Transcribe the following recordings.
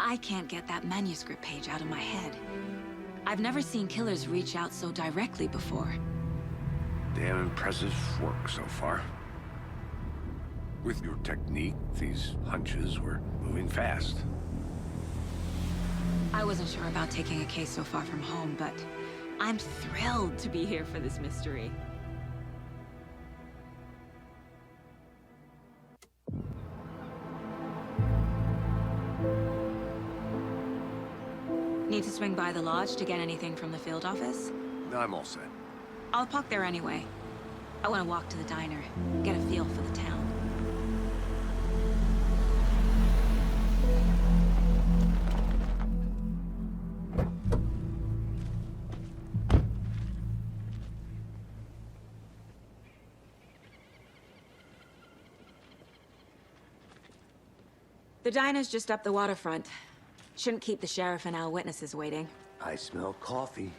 I can't get that manuscript page out of my head. I've never seen killers reach out so directly before. Damn impressive work so far. With your technique, these hunches were moving fast. I wasn't sure about taking a case so far from home, but I'm thrilled to be here for this mystery. Need to swing by the lodge to get anything from the field office? I'm all set. I'll park there anyway. I want to walk to the diner, get a feel for the town. The diner's just up the waterfront. Shouldn't keep the sheriff and our witnesses waiting. I smell coffee.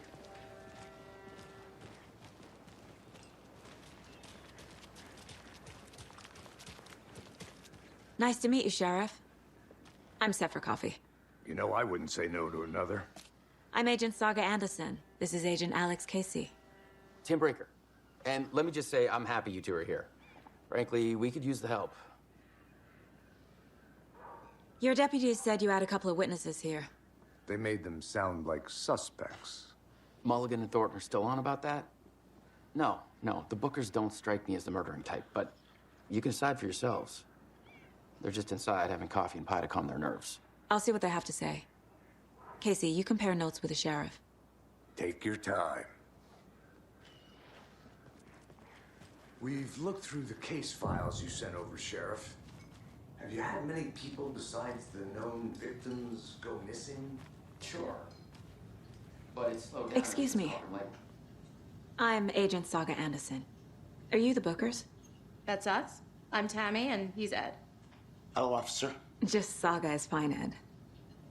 Nice to meet you, Sheriff. I'm set for coffee. You know, I wouldn't say no to another. I'm Agent Saga Anderson. This is Agent Alex Casey. Tim Brinker. And let me just say, I'm happy you two are here. Frankly, we could use the help. Your deputies said you had a couple of witnesses here. They made them sound like suspects. Mulligan and Thornton are still on about that? No, the Bookers don't strike me as the murdering type, but you can decide for yourselves. They're just inside having coffee and pie to calm their nerves. I'll see what they have to say. Casey, you compare notes with the sheriff. Take your time. We've looked through the case files you sent over, Sheriff. Have you had many people besides the known victims go missing? Sure. But it's slowed down. Excuse me. I'm Agent Saga Anderson. Are you the Bookers? That's us. I'm Tammy, and he's Ed. Hello, officer. Just Saga is fine, Ed.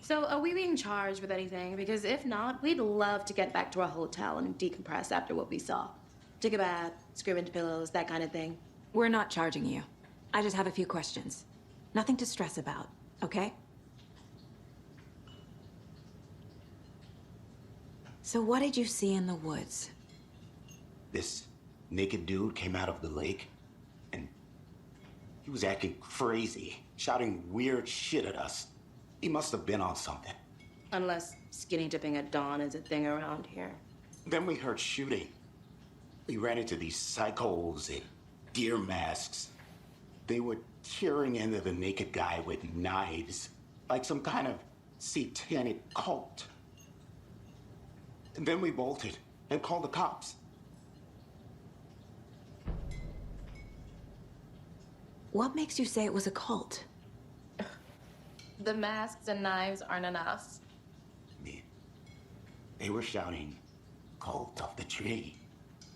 So, are we being charged with anything? Because if not, we'd love to get back to our hotel and decompress after what we saw. Take a bath, scream into pillows, that kind of thing. We're not charging you. I just have a few questions. Nothing to stress about, okay? So what did you see in the woods? This naked dude came out of the lake, and he was acting crazy, shouting weird shit at us. He must have been on something. Unless skinny dipping at dawn is a thing around here. Then we heard shooting. We ran into these psychos in deer masks. They were tearing into the naked guy with knives, like some kind of satanic cult. And then we bolted and called the cops. What makes you say it was a cult? The masks and knives aren't enough. They were shouting, "Cult of the tree,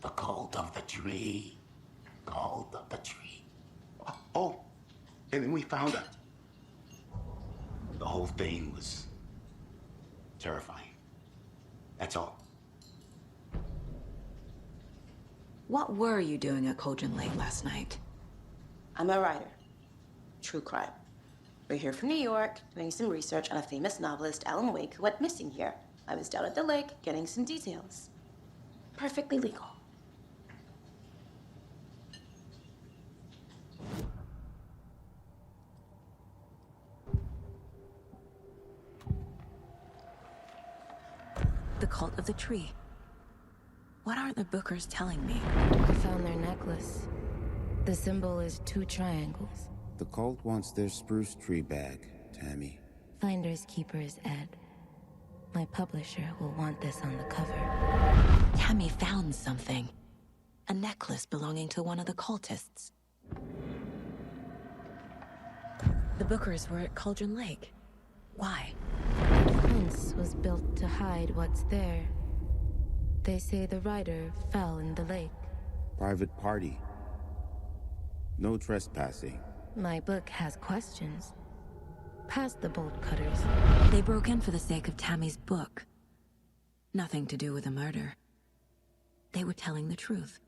the cult of the tree, cult of the tree." Oh, and then we found out. The whole thing was terrifying. That's all. What were you doing at Cauldron Lake last night? I'm a writer. True crime. We're here from New York, doing some research on a famous novelist, Alan Wake, who went missing here. I was down at the lake, getting some details. Perfectly legal. The cult of the tree. What aren't the Bookers telling me? I found their necklace. The symbol is 2 triangles. The cult wants their spruce tree back, Tammy. Finders keepers, Ed. My publisher will want this on the cover. Tammy found something. A necklace belonging to one of the cultists. The Bookers were at Cauldron Lake. Why? The fence was built to hide what's there. They say the writer fell in the lake. Private party. No trespassing. My book has questions. Past the bolt cutters. They broke in for the sake of Tammy's book. Nothing to do with the murder. They were telling the truth.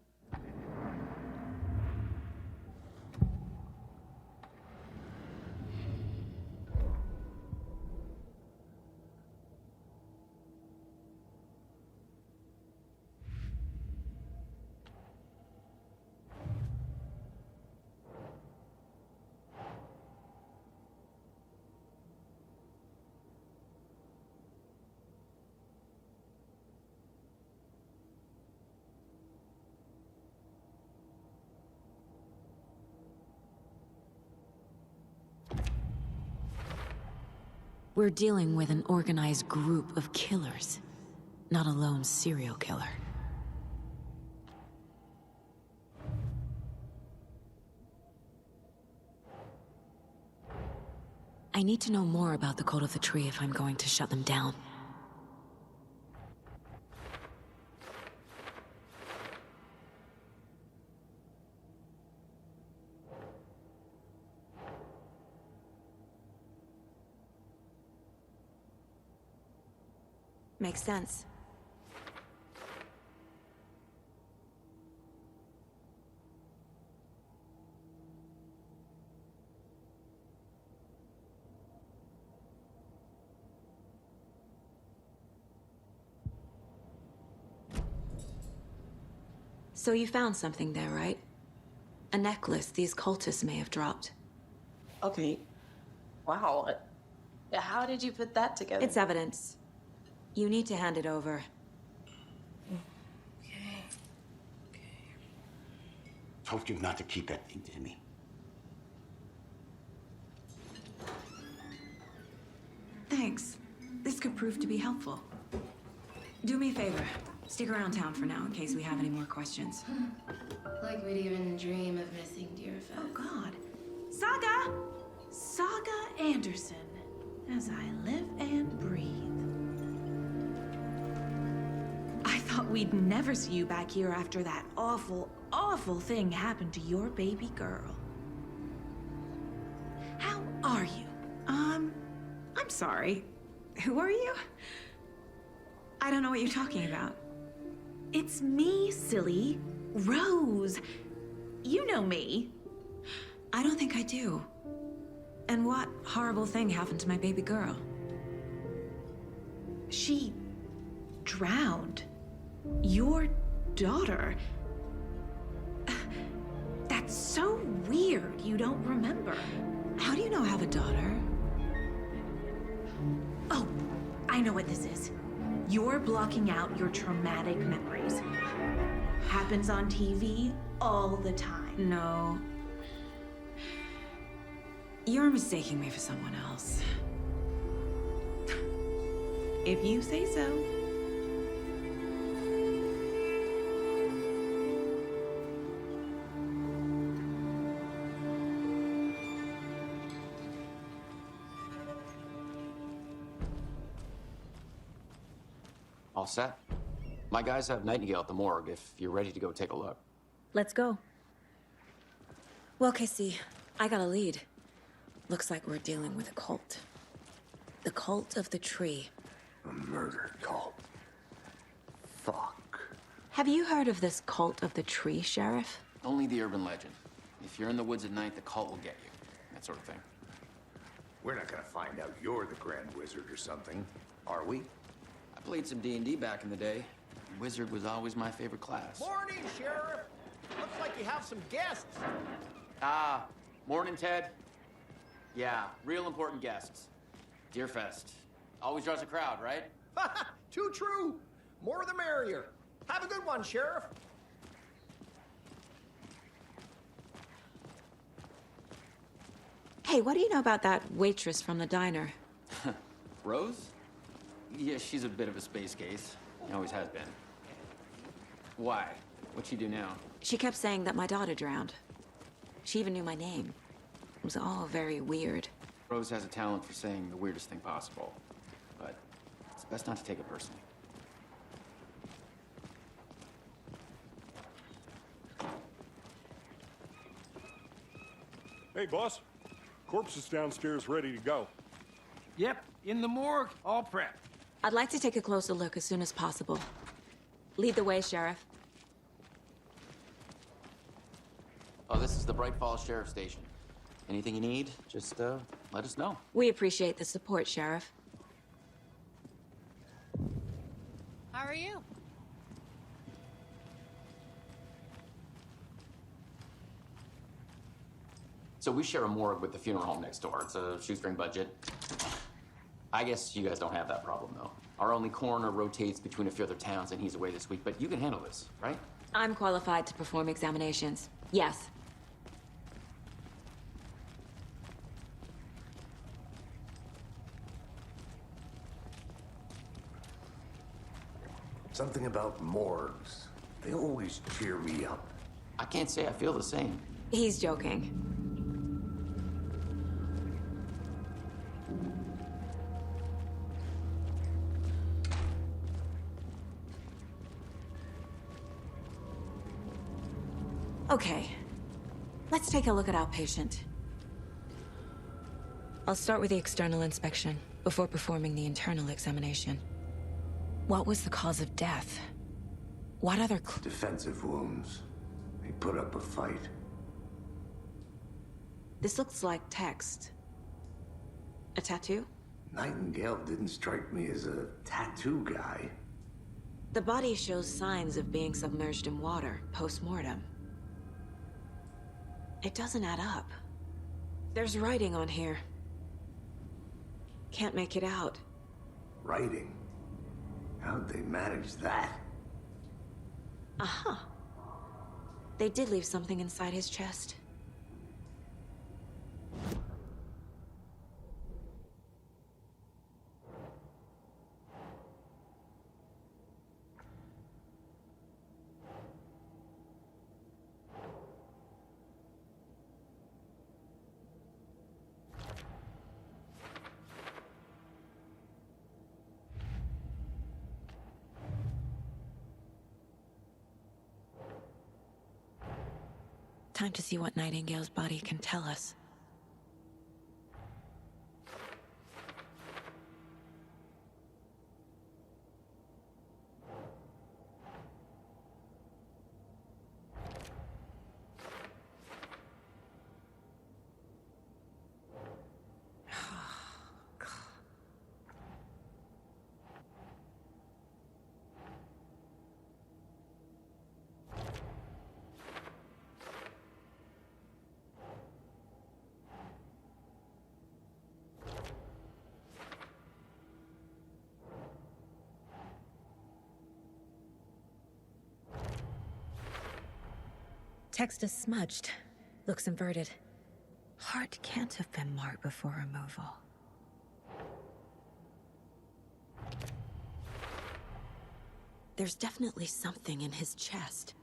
We're dealing with an organized group of killers, not a lone serial killer. I need to know more about the Cult of the Tree if I'm going to shut them down. Makes sense. So you found something there, right? A necklace these cultists may have dropped. Okay. Wow. How did you put that together? It's evidence. You need to hand it over. Okay. Told you not to keep that thing to me. Thanks. This could prove to be helpful. Do me a favor. Stick around town for now in case we have any more questions. Like we'd even dream of missing Deerfest. Oh, God. Saga! Saga Anderson. As I live and breathe. I thought we'd never see you back here after that awful, awful thing happened to your baby girl. How are you? I'm sorry. Who are you? I don't know what you're talking about. It's me, silly. Rose. You know me. I don't think I do. And what horrible thing happened to my baby girl? She drowned. Your daughter. That's so weird you don't remember. How do you know I have a daughter? Oh, I know what this is. You're blocking out your traumatic memories. Happens on TV all the time. No. You're mistaking me for someone else. If you say so. All set? My guys have Nightingale at the morgue if you're ready to go take a look. Let's go. Well, Casey, I got a lead. Looks like we're dealing with a cult. The Cult of the Tree. A murder cult. Fuck. Have you heard of this Cult of the Tree, Sheriff? Only the urban legend. If you're in the woods at night, the cult will get you. That sort of thing. We're not gonna find out you're the Grand Wizard or something, are we? I played some D&D back in the day. Wizard was always my favorite class. Morning, Sheriff. Looks like you have some guests. Ah, morning, Ted. Yeah, real important guests. Deerfest. Always draws a crowd, right? Too true. More the merrier. Have a good one, Sheriff. Hey, what do you know about that waitress from the diner? Rose? Yeah, she's a bit of a space case. Always has been. Why? What'd she do now? She kept saying that my daughter drowned. She even knew my name. It was all very weird. Rose has a talent for saying the weirdest thing possible. But it's best not to take it personally. Hey, boss. Corpse is downstairs ready to go. Yep, in the morgue, all prepped. I'd like to take a closer look as soon as possible. Lead the way, Sheriff. Oh, this is the Bright Falls Sheriff Station. Anything you need, just let us know. We appreciate the support, Sheriff. How are you? So we share a morgue with the funeral home next door. It's a shoestring budget. I guess you guys don't have that problem, though. Our only coroner rotates between a few other towns, and he's away this week, but you can handle this, right? I'm qualified to perform examinations. Yes. Something about morgues. They always cheer me up. I can't say I feel the same. He's joking. Okay, let's take a look at outpatient. I'll start with the external inspection before performing the internal examination. What was the cause of death? What other Defensive wounds. He put up a fight. This looks like text. A tattoo? Nightingale didn't strike me as a tattoo guy. The body shows signs of being submerged in water post-mortem. It doesn't add up. There's writing on here. Can't make it out. Writing? How'd they manage that? Uh-huh. They did leave something inside his chest. Time to see what Nightingale's body can tell us. Text is smudged. Looks inverted. Heart can't have been marked before removal. There's definitely something in his chest.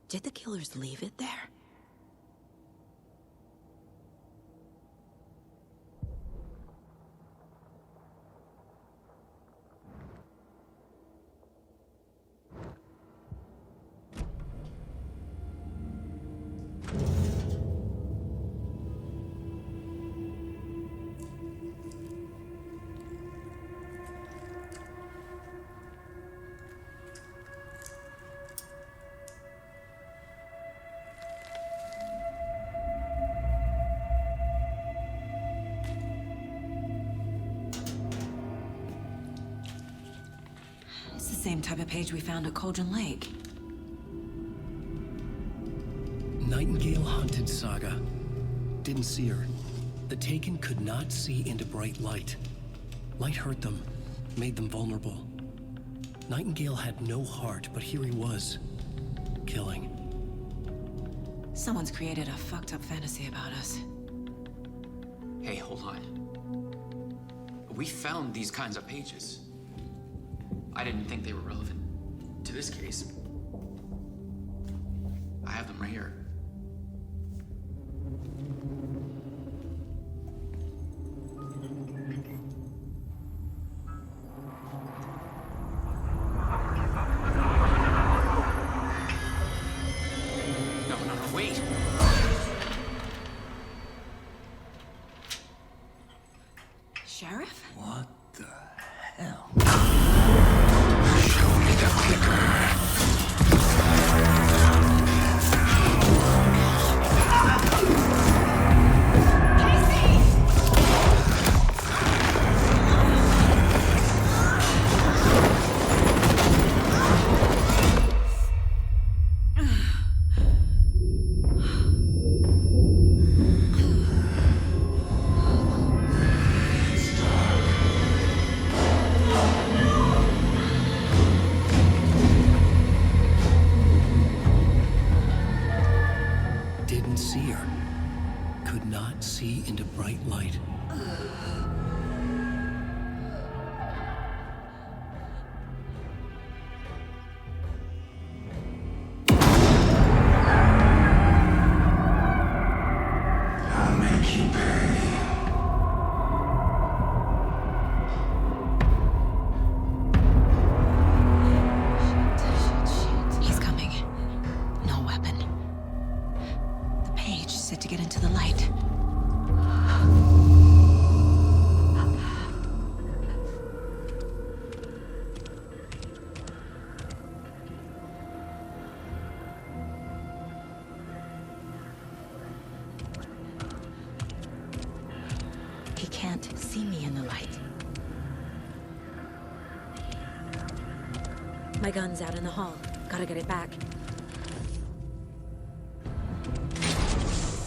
Did the killers leave it there? It's the same type of page we found at Cauldron Lake. Nightingale hunted Saga. Didn't see her. The Taken could not see into bright light. Light hurt them, made them vulnerable. Nightingale had no heart, but here he was, killing. Someone's created a fucked up fantasy about us. Hey, hold on. We found these kinds of pages. I didn't think they were relevant to this case. I have them right here. No, wait. Sheriff? What the hell? Show me the clicker. Didn't see her. Could not see into bright light. it to get into the light. He can't see me in the light. My gun's out in the hall. Gotta get it back.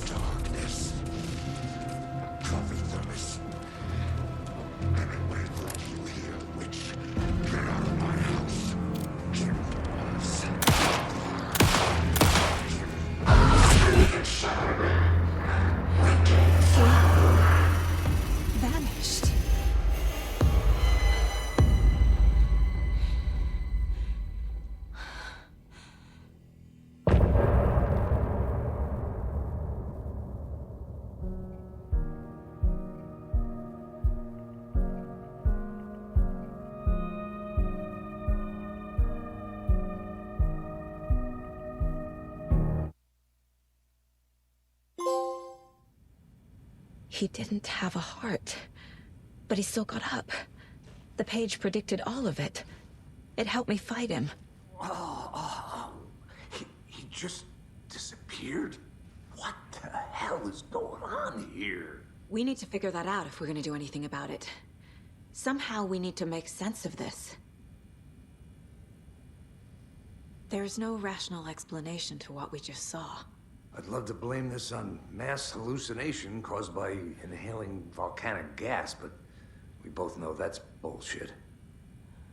Darkness. Cover those. And I will bring you here, witch. Get out of my house. Kill us. Vanished. He didn't have a heart, but he still got up. The page predicted all of it. It helped me fight him. He just disappeared? What the hell is going on here? We need to figure that out if we're gonna do anything about it. Somehow we need to make sense of this. There's no rational explanation to what we just saw. I'd love to blame this on mass hallucination caused by inhaling volcanic gas, but we both know that's bullshit.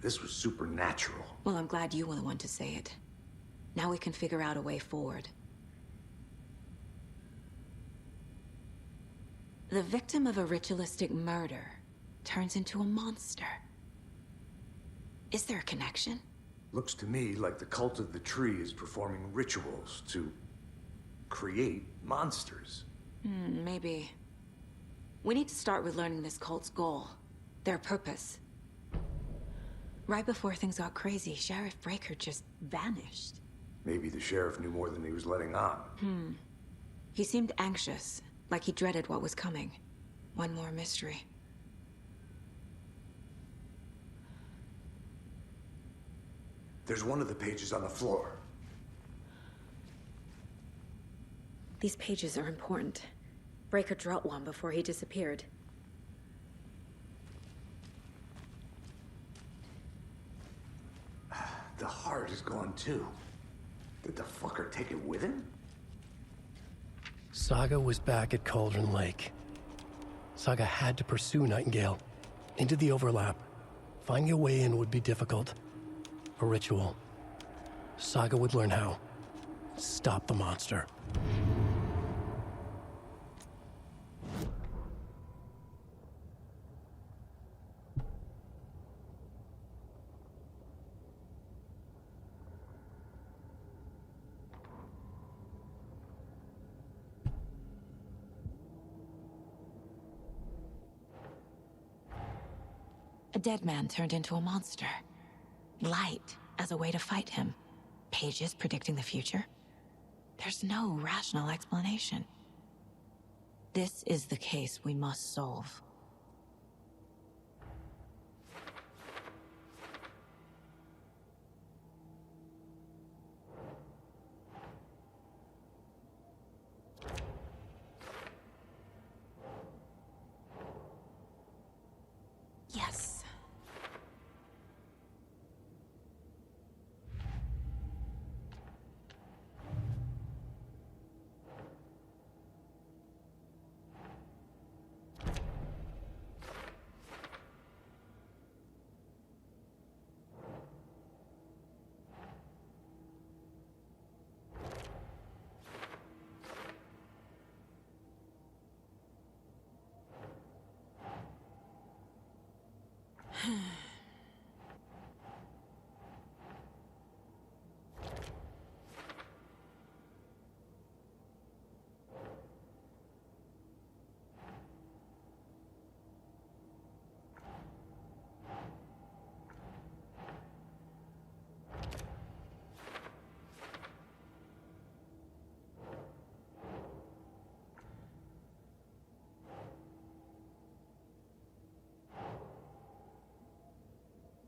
This was supernatural. Well, I'm glad you were the one to say it. Now we can figure out a way forward. The victim of a ritualistic murder turns into a monster. Is there a connection? Looks to me like the cult of the tree is performing rituals to create monsters. Maybe. We need to start with learning this cult's goal. Their purpose. Right before things got crazy, Sheriff Breaker just vanished. Maybe the sheriff knew more than he was letting on. He seemed anxious, like he dreaded what was coming. One more mystery. There's one of the pages on the floor. These pages are important. Breaker dropped one before he disappeared. The heart is gone too. Did the fucker take it with him? Saga was back at Cauldron Lake. Saga had to pursue Nightingale. Into the overlap. Finding a way in would be difficult. A ritual. Saga would learn how. Stop the monster. A dead man turned into a monster. Light as a way to fight him. Pages predicting the future. There's no rational explanation. This is the case we must solve. Yes.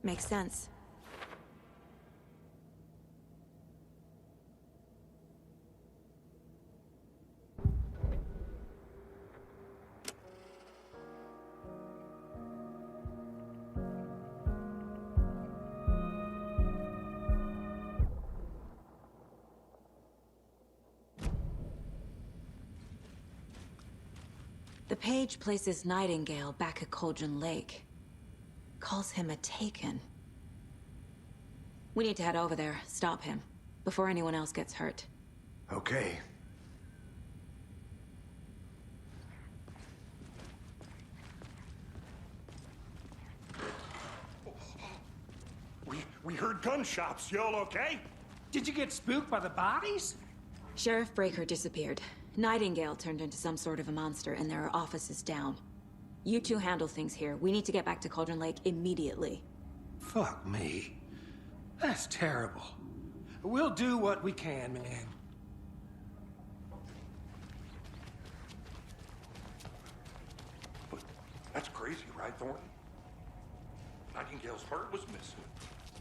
Makes sense. The page places Nightingale back at Cauldron Lake. Calls him a Taken. We need to head over there, stop him, before anyone else gets hurt. Okay. We heard gunshots. Y'all okay? Did you get spooked by the bodies? Sheriff Breaker disappeared. Nightingale turned into some sort of a monster, and there are offices down. You two handle things here. We need to get back to Cauldron Lake immediately. Fuck me. That's terrible. We'll do what we can, man. But that's crazy, right, Thornton? Nightingale's heart was missing.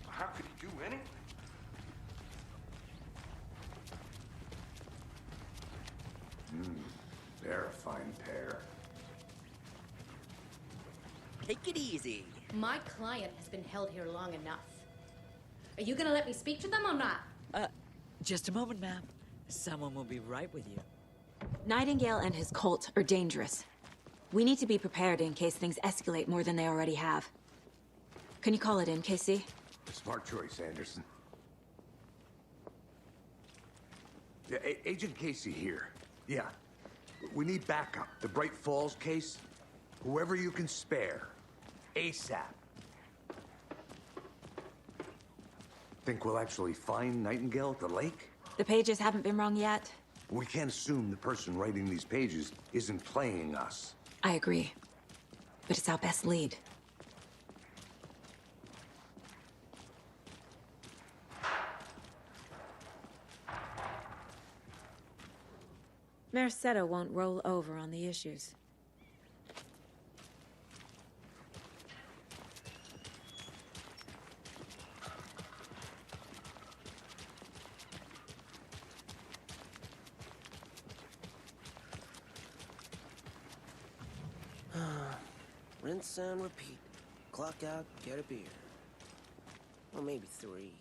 How could he do anything? They're a fine pair. Take it easy. My client has been held here long enough. Are you gonna let me speak to them or not? Just a moment, ma'am. Someone will be right with you. Nightingale and his cult are dangerous. We need to be prepared in case things escalate more than they already have. Can you call it in, KC? Smart choice, Anderson. Yeah, Agent Casey here. Yeah. We need backup. The Bright Falls case, whoever you can spare. ASAP. Think we'll actually find Nightingale at the lake? The pages haven't been wrong yet. We can't assume the person writing these pages isn't playing us. I agree. But it's our best lead. Merced won't roll over on the issues. Rinse and repeat. Clock out, get a beer. Or maybe 3.